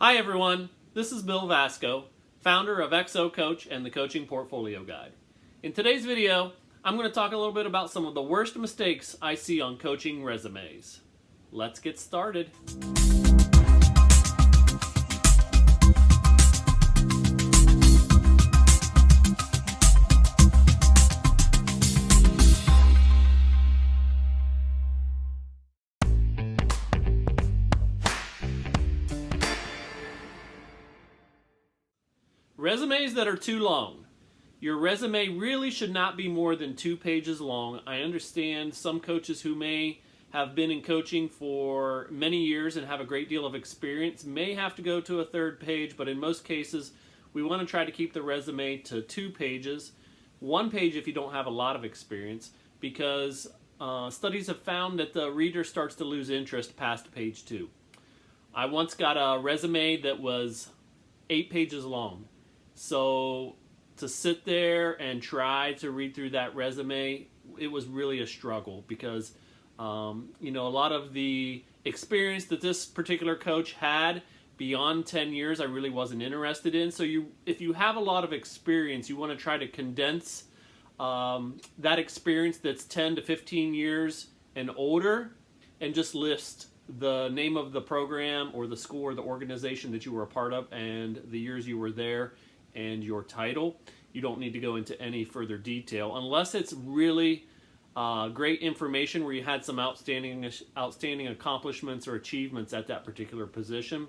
Hi everyone, this is Bill Vasco, founder of XO Coach and the Coaching Portfolio Guide. In today's video, I'm going to talk a little bit about some of the worst mistakes I see on coaching resumes. Let's get started. Resumes that are too long. Your resume really should not be more than 2 pages long. I understand some coaches who may have been in coaching for many years and have a great deal of experience may have to go to a 3rd page, but in most cases we want to try to keep the resume to 2 pages. 1 page if you don't have a lot of experience, because studies have found that the reader starts to lose interest past page 2. I once got a resume that was 8 pages long. So to sit there and try to read through that resume, it was really a struggle because, a lot of the experience that this particular coach had beyond 10 years, I really wasn't interested in. So if you have a lot of experience, you want to try to condense that experience that's 10 to 15 years and older, and just list the name of the program or the school or the organization that you were a part of and the years you were there and your title. You don't need to go into any further detail unless it's really great information where you had some outstanding accomplishments or achievements at that particular position.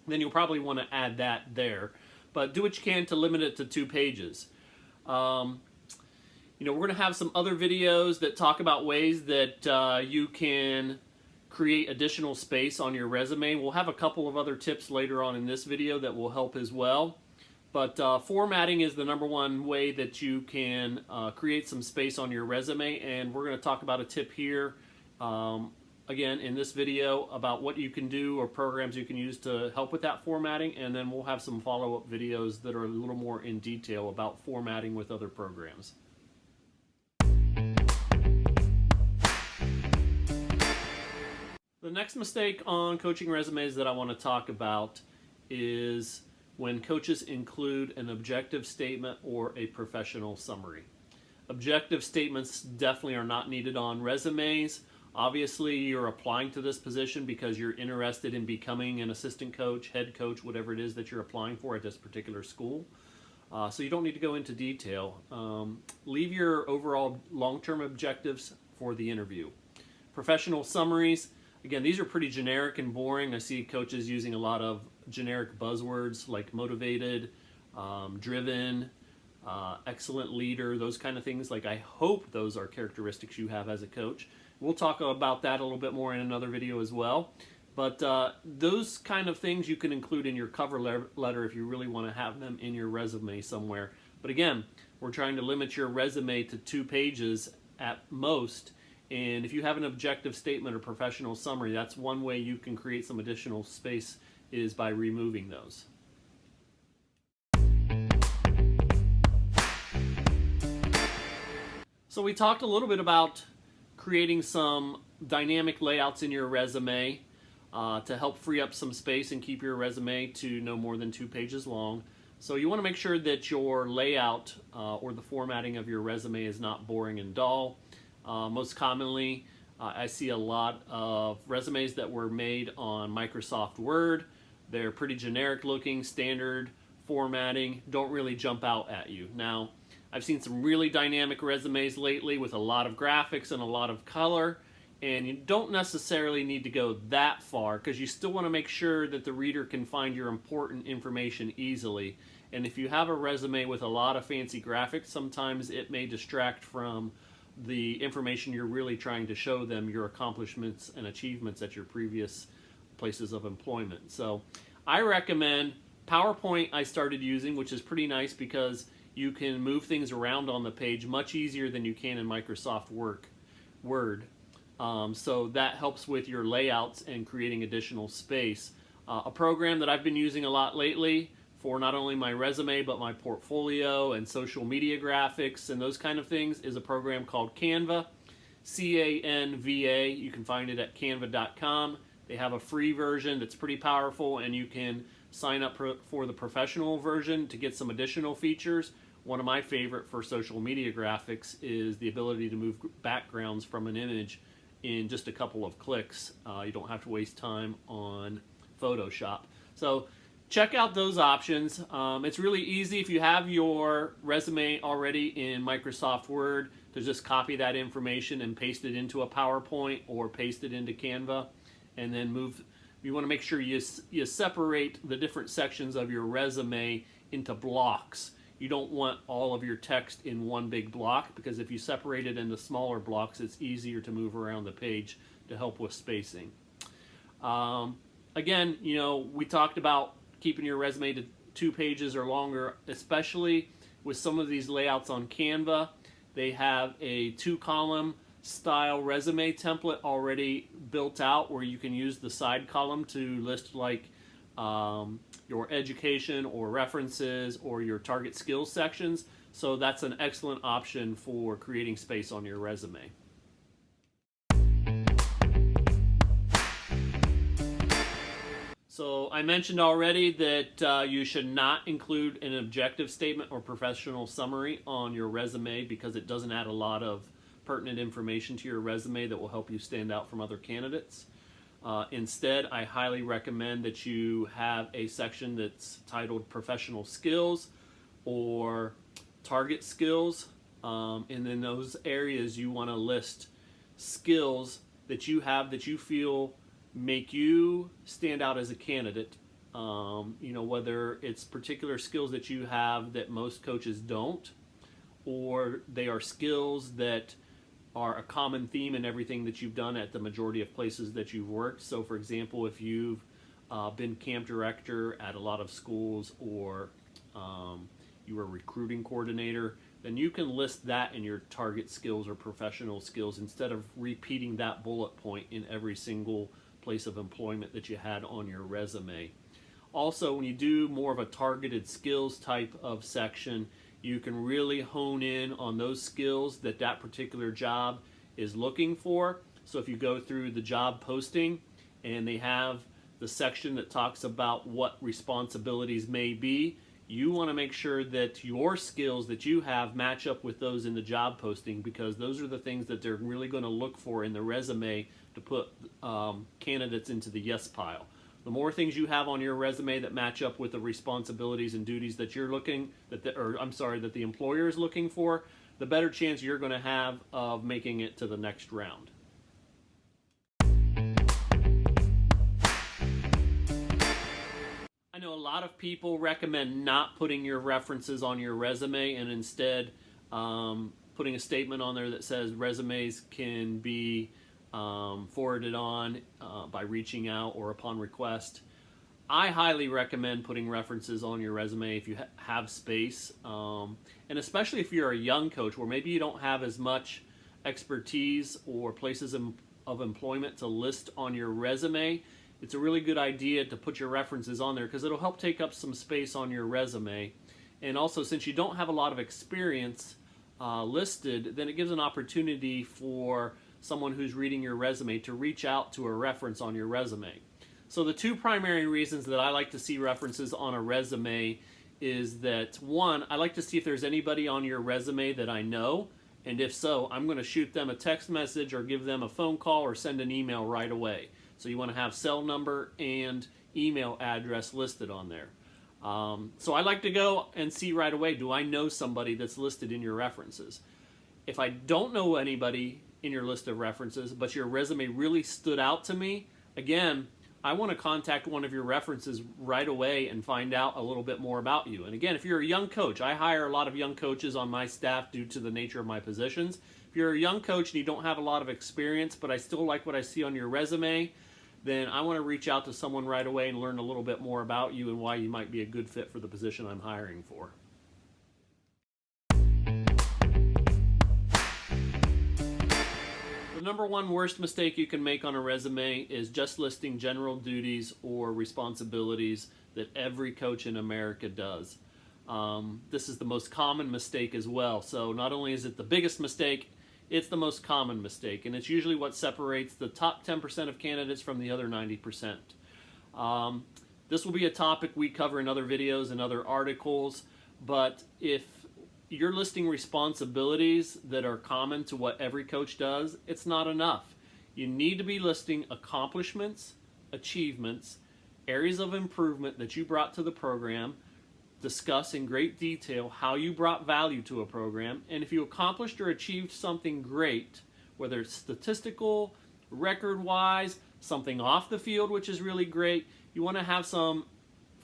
Then you'll probably want to add that there. But do what you can to limit it to 2 pages. We're going to have some other videos that talk about ways that you can create additional space on your resume. We'll have a couple of other tips later on in this video that will help as well. But formatting is the #1 way that you can create some space on your resume, and we're going to talk about a tip here again in this video about what you can do or programs you can use to help with that formatting, and then we'll have some follow-up videos that are a little more in detail about formatting with other programs. The next mistake on coaching resumes that I want to talk about is when coaches include an objective statement or a professional summary. Objective statements definitely are not needed on resumes. Obviously, you're applying to this position because you're interested in becoming an assistant coach, head coach, whatever it is that you're applying for at this particular school. So you don't need to go into detail. Leave your overall long-term objectives for the interview. Professional summaries, again, these are pretty generic and boring. I see coaches using a lot of generic buzzwords like motivated, driven, excellent leader, those kind of things. Like, I hope those are characteristics you have as a coach. We'll talk about that a little bit more in another video as well. But those kind of things you can include in your cover letter if you really want to have them in your resume somewhere. But again, we're trying to limit your resume to 2 pages at most. And if you have an objective statement or professional summary, that's one way you can create some additional space, is by removing those. So we talked a little bit about creating some dynamic layouts in your resume to help free up some space and keep your resume to no more than 2 pages long. So you want to make sure that your layout or the formatting of your resume is not boring and dull. Most commonly, I see a lot of resumes that were made on Microsoft Word. They're pretty generic looking, standard formatting, don't really jump out at you. Now, I've seen some really dynamic resumes lately with a lot of graphics and a lot of color, and you don't necessarily need to go that far because you still want to make sure that the reader can find your important information easily. And if you have a resume with a lot of fancy graphics, sometimes it may distract from the information you're really trying to show them, your accomplishments and achievements at your previous places of employment. So I recommend PowerPoint. I started using, which is pretty nice because you can move things around on the page much easier than you can in Microsoft Word. So that helps with your layouts and creating additional space. A program that I've been using a lot lately for not only my resume but my portfolio and social media graphics and those kind of things is a program called Canva, C-A-N-V-A. You can find it at canva.com. They have a free version that's pretty powerful, and you can sign up for the professional version to get some additional features. One of my favorite for social media graphics is the ability to move backgrounds from an image in just a couple of clicks. You don't have to waste time on Photoshop. So check out those options. It's really easy if you have your resume already in Microsoft Word to just copy that information and paste it into a PowerPoint or paste it into Canva, and then move. You want to make sure you separate the different sections of your resume into blocks. You don't want all of your text in one big block, because if you separate it into smaller blocks, it's easier to move around the page to help with spacing. Again, we talked about keeping your resume to 2 pages or longer, especially with some of these layouts on Canva. They have a 2-column style resume template already built out where you can use the side column to list like your education or references or your target skills sections. So that's an excellent option for creating space on your resume. So I mentioned already that you should not include an objective statement or professional summary on your resume, because it doesn't add a lot of pertinent information to your resume that will help you stand out from other candidates. Instead, I highly recommend that you have a section that's titled Professional Skills or Target Skills. And in those areas, you want to list skills that you have that you feel make you stand out as a candidate. Whether it's particular skills that you have that most coaches don't, or they are skills that are a common theme in everything that you've done at the majority of places that you've worked. So for example, if you've been camp director at a lot of schools, or you were a recruiting coordinator, then you can list that in your target skills or professional skills instead of repeating that bullet point in every single place of employment that you had on your resume. Also, when you do more of a targeted skills type of section, you can really hone in on those skills that that particular job is looking for. So if you go through the job posting and they have the section that talks about what responsibilities may be, you want to make sure that your skills that you have match up with those in the job posting, because those are the things that they're really going to look for in the resume to put candidates into the yes pile. The more things you have on your resume that match up with the responsibilities and duties that you're that the employer is looking for, the better chance you're going to have of making it to the next round. I know a lot of people recommend not putting your references on your resume and instead putting a statement on there that says resumes can be forwarded on by reaching out or upon request. I highly recommend putting references on your resume if you have space, and especially if you're a young coach where maybe you don't have as much expertise or places of employment to list on your resume. It's a really good idea to put your references on there because it'll help take up some space on your resume. And also, since you don't have a lot of experience listed, then it gives an opportunity for someone who's reading your resume to reach out to a reference on your resume. So the 2 primary reasons that I like to see references on a resume is that, one, I like to see if there's anybody on your resume that I know, and if so, I'm going to shoot them a text message or give them a phone call or send an email right away. So you want to have cell number and email address listed on there. So I like to go and see right away, do I know somebody that's listed in your references? If I don't know anybody in your list of references, but your resume really stood out to me, again, I want to contact one of your references right away and find out a little bit more about you. And again, if you're a young coach, I hire a lot of young coaches on my staff due to the nature of my positions. If you're a young coach and you don't have a lot of experience, but I still like what I see on your resume, then I want to reach out to someone right away and learn a little bit more about you and why you might be a good fit for the position I'm hiring for. The number one worst mistake you can make on a resume is just listing general duties or responsibilities that every coach in America does. This is the most common mistake as well. So not only is it the biggest mistake It's the most common mistake, and it's usually what separates the top 10% of candidates from the other 90%. This will be a topic we cover in other videos and other articles, but if you're listing responsibilities that are common to what every coach does, it's not enough. You need to be listing accomplishments, achievements, areas of improvement that you brought to the program, discuss in great detail how you brought value to a program, and if you accomplished or achieved something great, whether it's statistical, record-wise, something off the field which is really great, you want to have some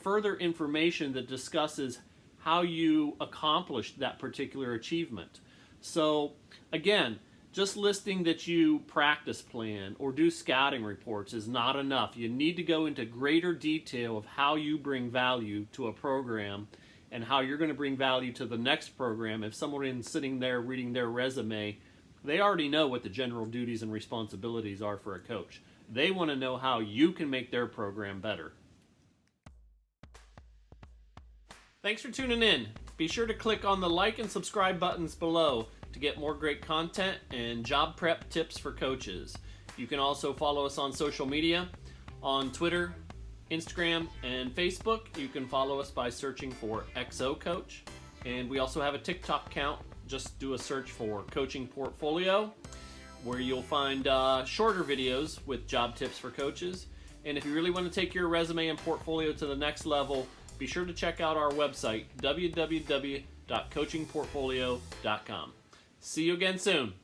further information that discusses how you accomplished that particular achievement. So again, just listing that you practice plan or do scouting reports is not enough. You need to go into greater detail of how you bring value to a program and how you're going to bring value to the next program. If someone is sitting there reading their resume, they already know what the general duties and responsibilities are for a coach. They want to know how you can make their program better. Thanks for tuning in. Be sure to click on the like and subscribe buttons below to get more great content and job prep tips for coaches. You can also follow us on social media, on Twitter, Instagram, and Facebook. You can follow us by searching for XO Coach. And we also have a TikTok account. Just do a search for Coaching Portfolio, where you'll find shorter videos with job tips for coaches. And if you really want to take your resume and portfolio to the next level, be sure to check out our website, www.coachingportfolio.com. See you again soon.